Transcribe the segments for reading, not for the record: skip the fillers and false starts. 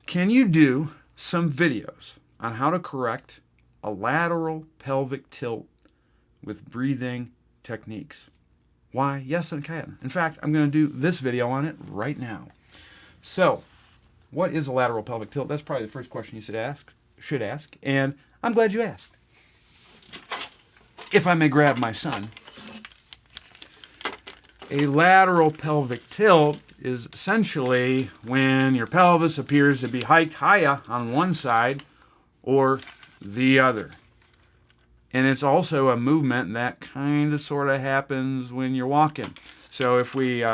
Can you do some videos on how to correct a lateral pelvic tilt with breathing techniques? Why, yes, I can. In fact, I'm going to do this video on it right now. So, what is a lateral pelvic tilt? That's probably the first question you should ask, and I'm glad you asked. If I may grab my son, a lateral pelvic tilt is essentially when your pelvis appears to be hiked higher on one side or the other. And it's also a movement that kind of sort of happens when you're walking. So if we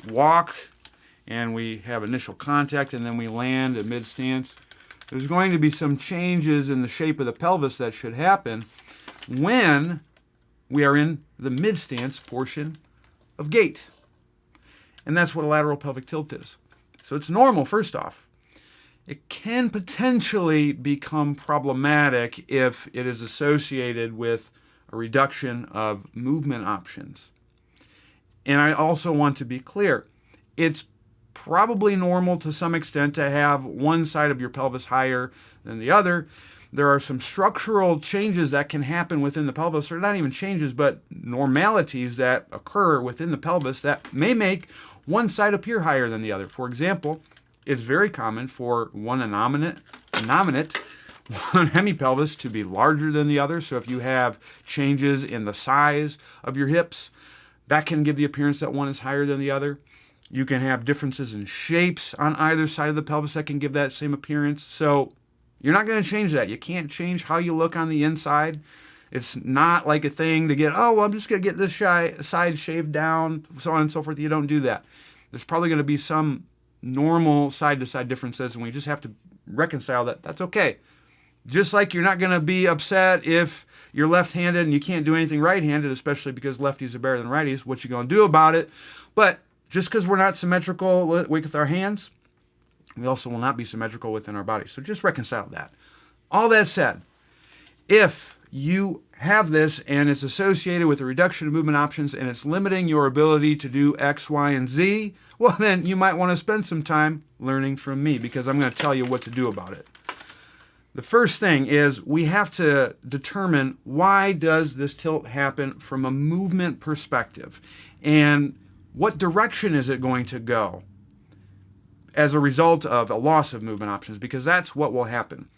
walk and we have initial contact and then we land at mid-stance, there's going to be some changes in the shape of the pelvis that should happen when we are in the mid-stance portion of gait. And that's what a lateral pelvic tilt is. So it's normal, first off. It can potentially become problematic if it is associated with a reduction of movement options. And I also want to be clear, it's probably normal to some extent to have one side of your pelvis higher than the other. There are some structural changes that can happen within the pelvis, or not even changes, but normalities that occur within the pelvis that may make one side appear higher than the other. For example, it's very common for one innominate, one hemipelvis to be larger than the other. So if you have changes in the size of your hips, that can give the appearance that one is higher than the other. You can have differences in shapes on either side of the pelvis that can give that same appearance. So you're not going to change that. You can't change how you look on the inside. It's not like a thing to get, oh, well, I'm just going to get this side shaved down, so on and so forth. You don't do that. There's probably going to be some normal side-to-side differences, and we just have to reconcile that. That's okay. Just like you're not going to be upset if you're left-handed and you can't do anything right-handed, especially because lefties are better than righties. What you going to do about it? But just because we're not symmetrical with our hands, we also will not be symmetrical within our bodies. So just reconcile that. All that said, if you have this and it's associated with a reduction of movement options and it's limiting your ability to do X, Y, and Z, well, then you might want to spend some time learning from me, because I'm going to tell you what to do about it. The first thing is we have to determine, why does this tilt happen from a movement perspective, and what direction is it going to go as a result of a loss of movement options, because that's what will happen.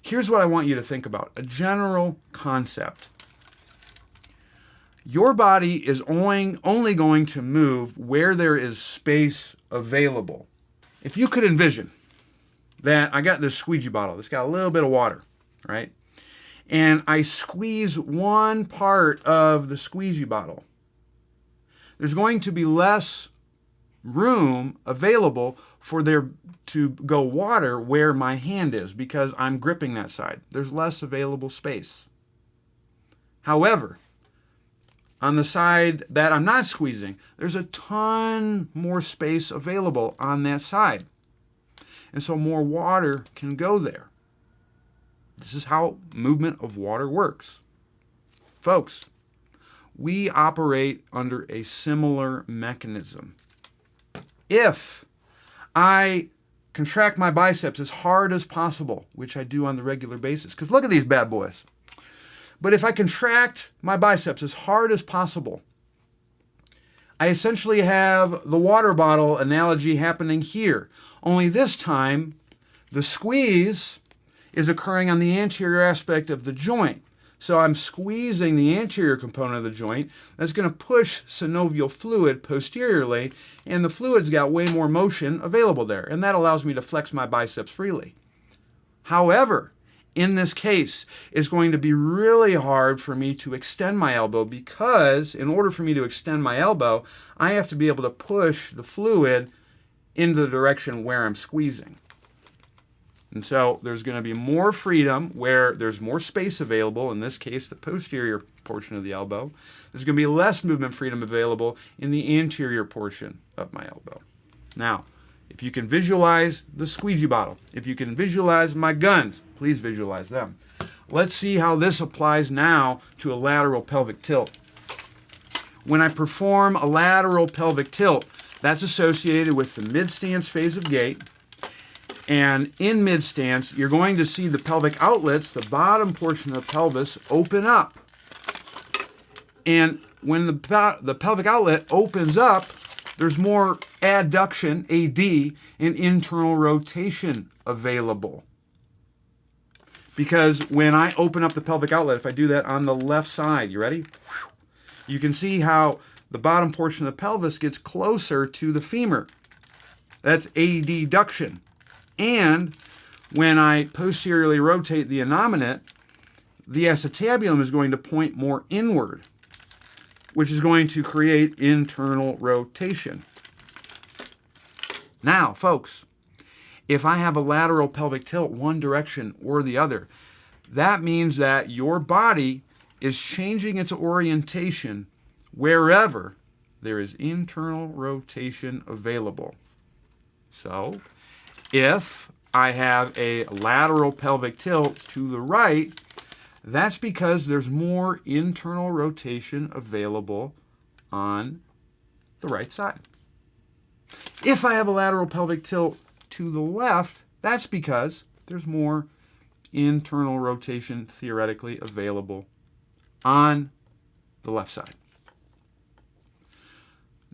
Here's what I want you to think about, a general concept. Your body is only going to move where there is space available. If you could envision that I got this squeegee bottle that's got a little bit of water, right? And I squeeze one part of the squeegee bottle, there's going to be less room available for there to go water where my hand is, because I'm gripping that side. There's less available space. However, on the side that I'm not squeezing, there's a ton more space available on that side. And so more water can go there. This is how movement of water works. Folks, we operate under a similar mechanism. If I contract my biceps as hard as possible, which I do on the regular basis, because look at these bad boys. But if I contract my biceps as hard as possible, I essentially have the water bottle analogy happening here. Only this time, the squeeze is occurring on the anterior aspect of the joint. So I'm squeezing the anterior component of the joint. That's going to push synovial fluid posteriorly, and the fluid's got way more motion available there, and that allows me to flex my biceps freely. However, in this case, it's going to be really hard for me to extend my elbow, because in order for me to extend my elbow, I have to be able to push the fluid into the direction where I'm squeezing. And so there's going to be more freedom where there's more space available, in this case the posterior portion of the elbow. There's going to be less movement freedom available in the anterior portion of my elbow. Now, if you can visualize the squeegee bottle, if you can visualize my guns, please visualize them. Let's see how this applies now to a lateral pelvic tilt. When I perform a lateral pelvic tilt, that's associated with the mid-stance phase of gait. And in mid-stance, you're going to see the pelvic outlets, the bottom portion of the pelvis, open up. And when the pelvic outlet opens up, there's more adduction, AD, and internal rotation available. Because when I open up the pelvic outlet, if I do that on the left side, you ready? You can see how the bottom portion of the pelvis gets closer to the femur. That's adduction. And when I posteriorly rotate the innominate, the acetabulum is going to point more inward, which is going to create internal rotation. Now, folks, if I have a lateral pelvic tilt one direction or the other, that means that your body is changing its orientation wherever there is internal rotation available. So, if I have a lateral pelvic tilt to the right, that's because there's more internal rotation available on the right side. If I have a lateral pelvic tilt to the left, that's because there's more internal rotation theoretically available on the left side.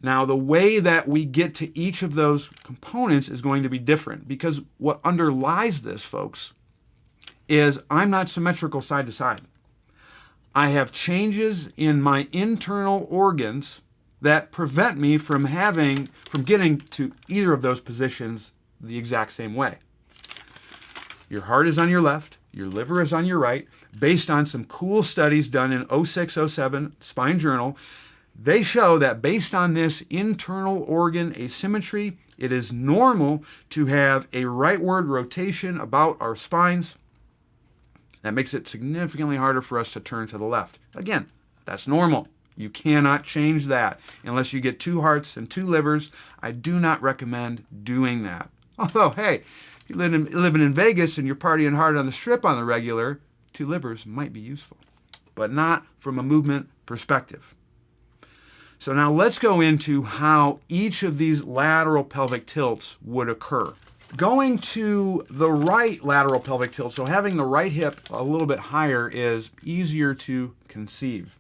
Now, the way that we get to each of those components is going to be different, because what underlies this, folks, is I'm not symmetrical side to side. I have changes in my internal organs that prevent me from getting to either of those positions the exact same way. Your heart is on your left, your liver is on your right. Based on some cool studies done in 06-07 Spine Journal, they show that based on this internal organ asymmetry, it is normal to have a rightward rotation about our spines. That makes it significantly harder for us to turn to the left. Again, that's normal. You cannot change that. Unless you get 2 hearts and 2 livers, I do not recommend doing that. Although, hey, if you're living in Vegas and you're partying hard on the Strip on the regular, 2 livers might be useful, but not from a movement perspective. So now let's go into how each of these lateral pelvic tilts would occur. Going to the right lateral pelvic tilt, so having the right hip a little bit higher, is easier to conceive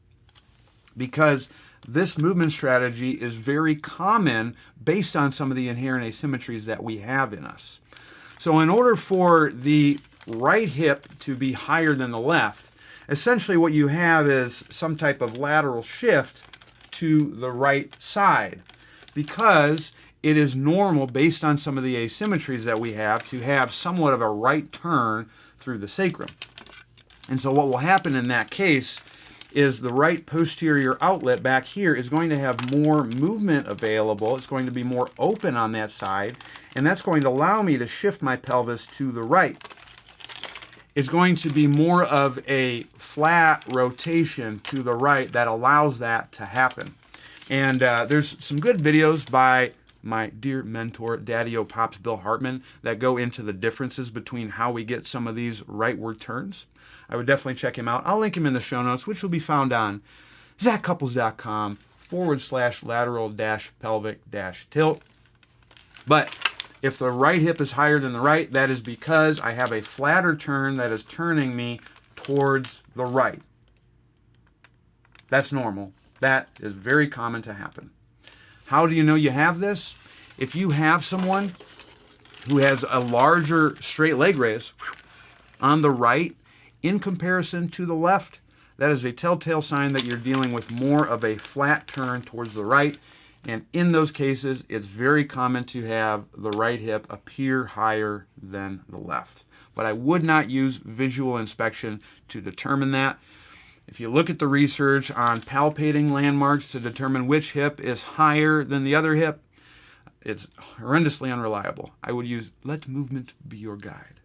because this movement strategy is very common based on some of the inherent asymmetries that we have in us. So in order for the right hip to be higher than the left, essentially what you have is some type of lateral shift to the right side, because it is normal, based on some of the asymmetries that we have, to have somewhat of a right turn through the sacrum. And so what will happen in that case is the right posterior outlet back here is going to have more movement available. It's going to be more open on that side, and that's going to allow me to shift my pelvis to the right. It's going to be more of a flat rotation to the right that allows that to happen. And there's some good videos by my dear mentor, Daddy-O Pops Bill Hartman, that go into the differences between how we get some of these rightward turns. I would definitely check him out. I'll link him in the show notes, which will be found on zachcouples.com/lateral-pelvic-tilt. But if the right hip is higher than the right, that is because I have a flatter turn that is turning me towards the right. That's normal. That is very common to happen. How do you know you have this? If you have someone who has a larger straight leg raise on the right in comparison to the left, that is a telltale sign that you're dealing with more of a flat turn towards the right. And in those cases, it's very common to have the right hip appear higher than the left. But I would not use visual inspection to determine that. If you look at the research on palpating landmarks to determine which hip is higher than the other hip, it's horrendously unreliable. I would use let movement be your guide.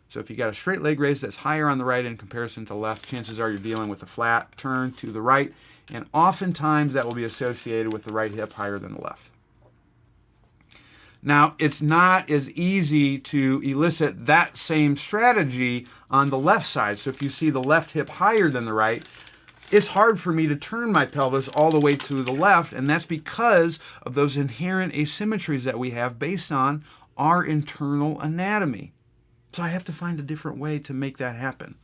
So if you got a straight leg raise that's higher on the right in comparison to left, chances are you're dealing with a flat turn to the right, and oftentimes that will be associated with the right hip higher than the left. Now, it's not as easy to elicit that same strategy on the left side. So if you see the left hip higher than the right, it's hard for me to turn my pelvis all the way to the left, and that's because of those inherent asymmetries that we have based on our internal anatomy. So I have to find a different way to make that happen.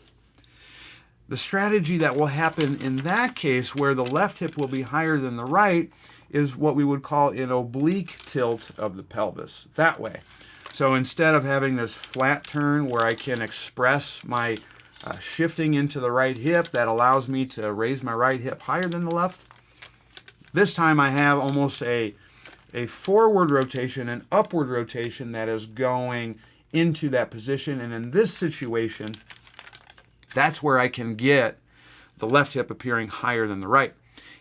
The strategy that will happen in that case, where the left hip will be higher than the right, is what we would call an oblique tilt of the pelvis, that way. So instead of having this flat turn where I can express my shifting into the right hip that allows me to raise my right hip higher than the left, this time I have almost a forward rotation, an upward rotation that is going into that position. And in this situation, that's where I can get the left hip appearing higher than the right.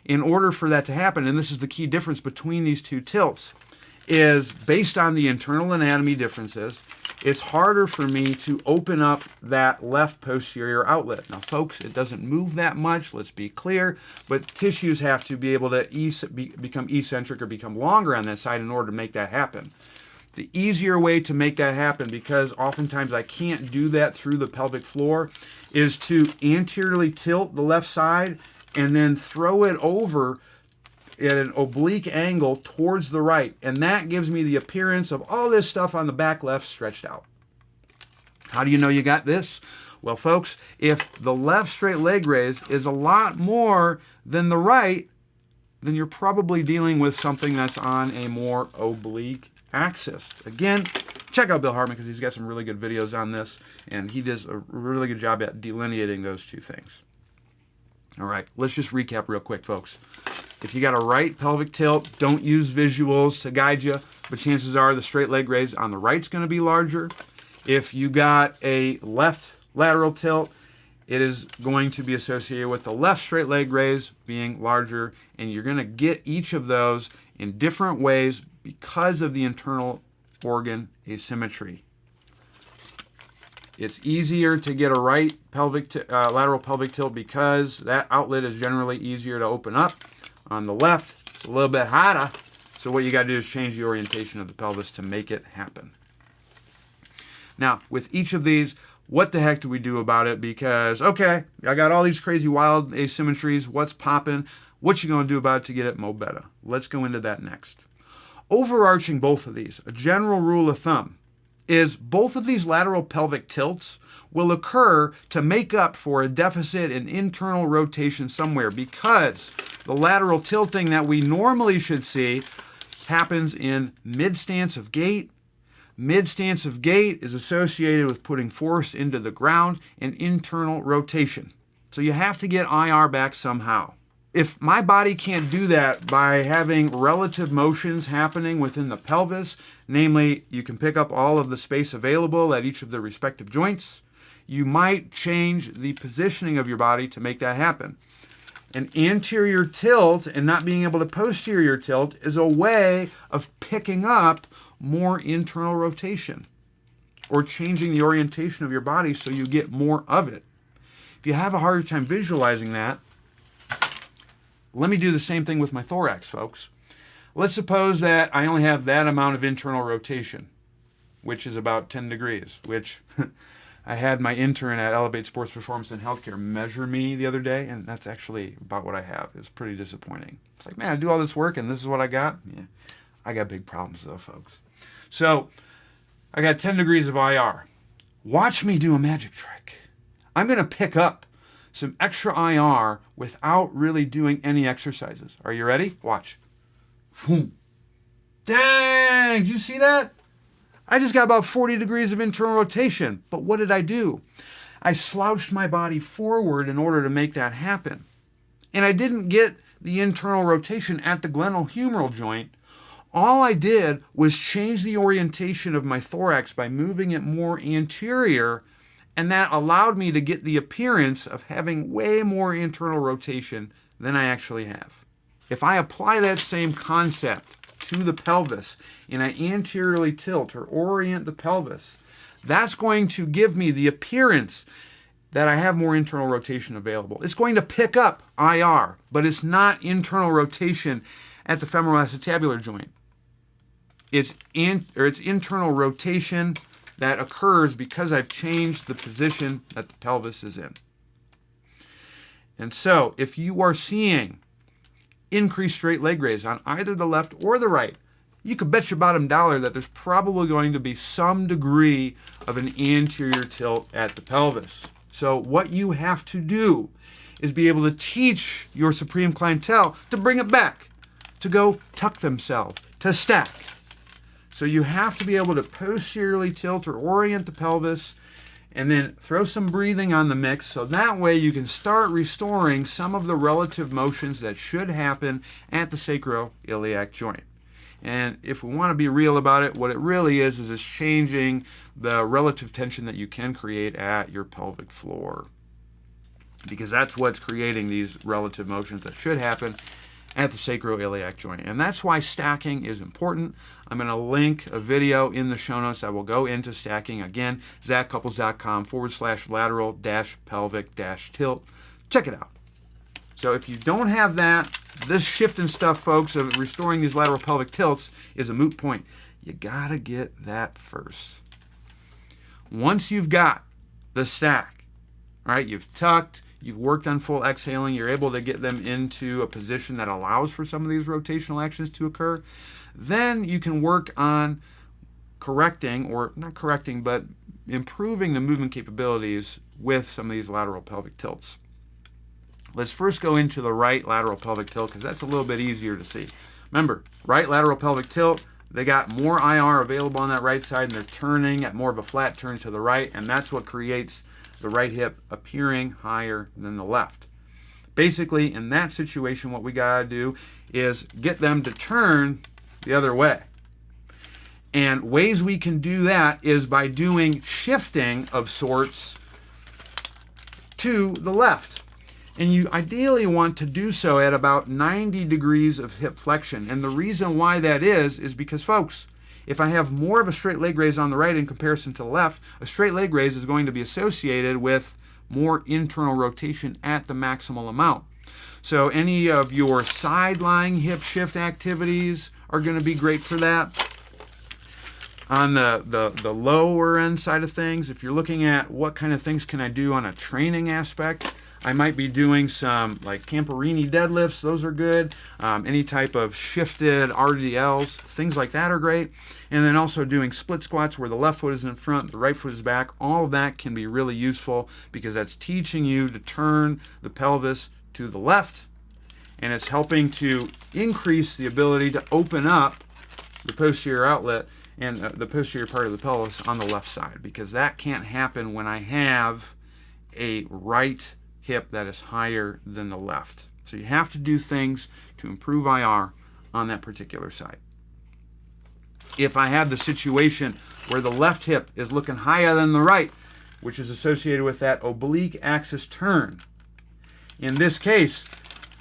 In order for that to happen, and this is the key difference between these two tilts, is based on the internal anatomy differences, it's harder for me to open up that left posterior outlet. Now, folks, it doesn't move that much, let's be clear, but tissues have to be able to become eccentric or become longer on that side in order to make that happen. The easier way to make that happen, because oftentimes I can't do that through the pelvic floor, is to anteriorly tilt the left side and then throw it over at an oblique angle towards the right. And that gives me the appearance of all this stuff on the back left stretched out. How do you know you got this? Well, folks, if the left straight leg raise is a lot more than the right, then you're probably dealing with something that's on a more oblique axis. Again, check out Bill Hartman because he's got some really good videos on this, and he does a really good job at delineating those two things. All right, let's just recap real quick, folks. If you got a right pelvic tilt, don't use visuals to guide you, but chances are the straight leg raise on the right's going to be larger. If you got a left lateral tilt, it is going to be associated with the left straight leg raise being larger, and you're going to get each of those in different ways because of the internal organ asymmetry. It's easier to get a right pelvic lateral pelvic tilt because that outlet is generally easier to open up. On the left, it's a little bit harder, so what you got to do is change the orientation of the pelvis to make it happen. Now, with each of these, what the heck do we do about it? Because, okay, I got all these crazy wild asymmetries. What's popping? What you going to do about it to get it mo better? Let's go into that next. Overarching both of these, a general rule of thumb is both of these lateral pelvic tilts will occur to make up for a deficit in internal rotation somewhere, because the lateral tilting that we normally should see happens in mid-stance of gait. Mid-stance of gait is associated with putting force into the ground and internal rotation. So you have to get IR back somehow. If my body can't do that by having relative motions happening within the pelvis, namely you can pick up all of the space available at each of the respective joints, you might change the positioning of your body to make that happen. An anterior tilt and not being able to posterior tilt is a way of picking up more internal rotation or changing the orientation of your body so you get more of it. If you have a harder time visualizing that, let me do the same thing with my thorax, folks. Let's suppose that I only have that amount of internal rotation, which is about 10 degrees, which I had my intern at Elevate Sports Performance and Healthcare measure me the other day, and that's actually about what I have. It was pretty disappointing. It's like, man, I do all this work, and this is what I got? Yeah, I got big problems, though, folks. So I got 10 degrees of IR. Watch me do a magic trick. I'm going to pick up some extra IR without really doing any exercises. Are you ready? Watch. Boom. Dang, did you see that? I just got about 40 degrees of internal rotation. But what did I do? I slouched my body forward in order to make that happen. And I didn't get the internal rotation at the glenohumeral joint. All I did was change the orientation of my thorax by moving it more anterior, and that allowed me to get the appearance of having way more internal rotation than I actually have. If I apply that same concept to the pelvis and I anteriorly tilt or orient the pelvis, that's going to give me the appearance that I have more internal rotation available. It's going to pick up IR, but it's not internal rotation at the femoral acetabular joint. It's internal rotation that occurs because I've changed the position that the pelvis is in. And so, if you are seeing increased straight leg raise on either the left or the right, you could bet your bottom dollar that there's probably going to be some degree of an anterior tilt at the pelvis. So what you have to do is be able to teach your supreme clientele to bring it back, to go tuck themselves, to stack. So you have to be able to posteriorly tilt or orient the pelvis and then throw some breathing on the mix, so that way you can start restoring some of the relative motions that should happen at the sacroiliac joint. And if we want to be real about it, what it really is it's changing the relative tension that you can create at your pelvic floor, because that's what's creating these relative motions that should happen at the sacroiliac joint. And that's why stacking is important. I'm going to link a video in the show notes that will go into stacking. Again, zachcouples.com/lateral-pelvic-tilt. Check it out. So if you don't have that, this shifting stuff, folks, of restoring these lateral pelvic tilts is a moot point. You got to get that first. Once you've got the stack, right, you've tucked, you've worked on full exhaling, you're able to get them into a position that allows for some of these rotational actions to occur, then you can work on correcting, or not correcting, but improving the movement capabilities with some of these lateral pelvic tilts. Let's first go into the right lateral pelvic tilt, because that's a little bit easier to see. Remember, right lateral pelvic tilt, they got more IR available on that right side, and they're turning at more of a flat turn to the right, and that's what creates the right hip appearing higher than the left. Basically, in that situation, what we got to do is get them to turn the other way. And ways we can do that is by doing shifting of sorts to the left. And you ideally want to do so at about 90 degrees of hip flexion. And the reason why that is because, folks, if I have more of a straight leg raise on the right in comparison to the left, a straight leg raise is going to be associated with more internal rotation at the maximal amount. So any of your side-lying hip shift activities are going to be great for that. On the lower end side of things, if you're looking at what kind of things can I do on a training aspect, I might be doing some like Camperini deadlifts. Those are good. Any type of shifted RDLs, things like that are great. And then also doing split squats where the left foot is in front, the right foot is back. All of that can be really useful because that's teaching you to turn the pelvis to the left, and it's helping to increase the ability to open up the posterior outlet and the posterior part of the pelvis on the left side, because that can't happen when I have a right hip that is higher than the left. So you have to do things to improve IR on that particular side. If I have the situation where the left hip is looking higher than the right, which is associated with that oblique axis turn, in this case,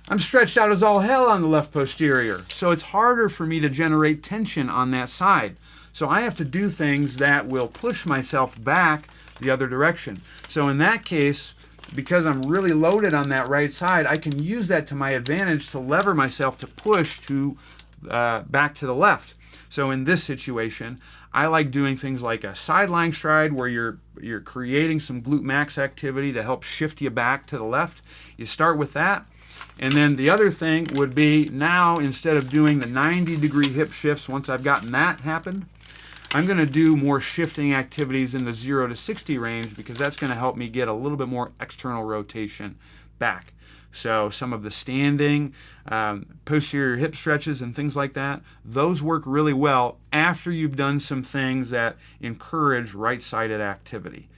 I'm stretched out as all hell on the left posterior, so it's harder for me to generate tension on that side. So I have to do things that will push myself back the other direction. So in that case, because I'm really loaded on that right side, I can use that to my advantage to lever myself to push to back to the left. So in this situation, I like doing things like a side-lying stride where you're creating some glute max activity to help shift you back to the left. You start with that. And then the other thing would be, now instead of doing the 90-degree hip shifts, once I've gotten that happen, I'm going to do more shifting activities in the 0 to 60 range, because that's going to help me get a little bit more external rotation back. So some of the standing, posterior hip stretches and things like that, those work really well after you've done some things that encourage right-sided activity.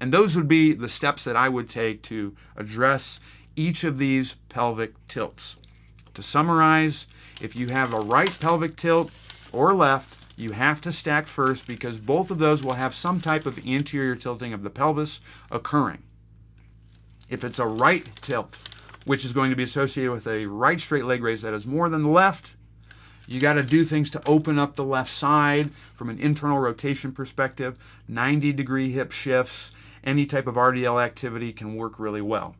And those would be the steps that I would take to address each of these pelvic tilts. To summarize, if you have a right pelvic tilt or left, you have to stack first, because both of those will have some type of anterior tilting of the pelvis occurring. If it's a right tilt, which is going to be associated with a right straight leg raise that is more than the left, you got to do things to open up the left side from an internal rotation perspective. 90-degree hip shifts, any type of RDL activity can work really well.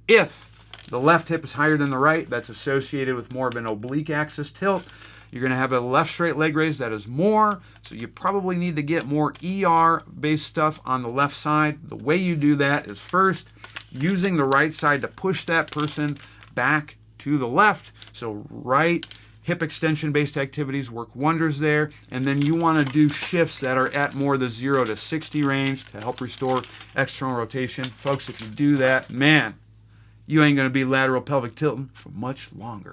If the left hip is higher than the right, that's associated with more of an oblique axis tilt. You're going to have a left straight leg raise that is more, so you probably need to get more ER-based stuff on the left side. The way you do that is first using the right side to push that person back to the left. So right Hip extension based activities work wonders there. And then you want to do shifts that are at more the 0 to 60 range to help restore external rotation. Folks, if you do that, man, you ain't going to be lateral pelvic tilting for much longer.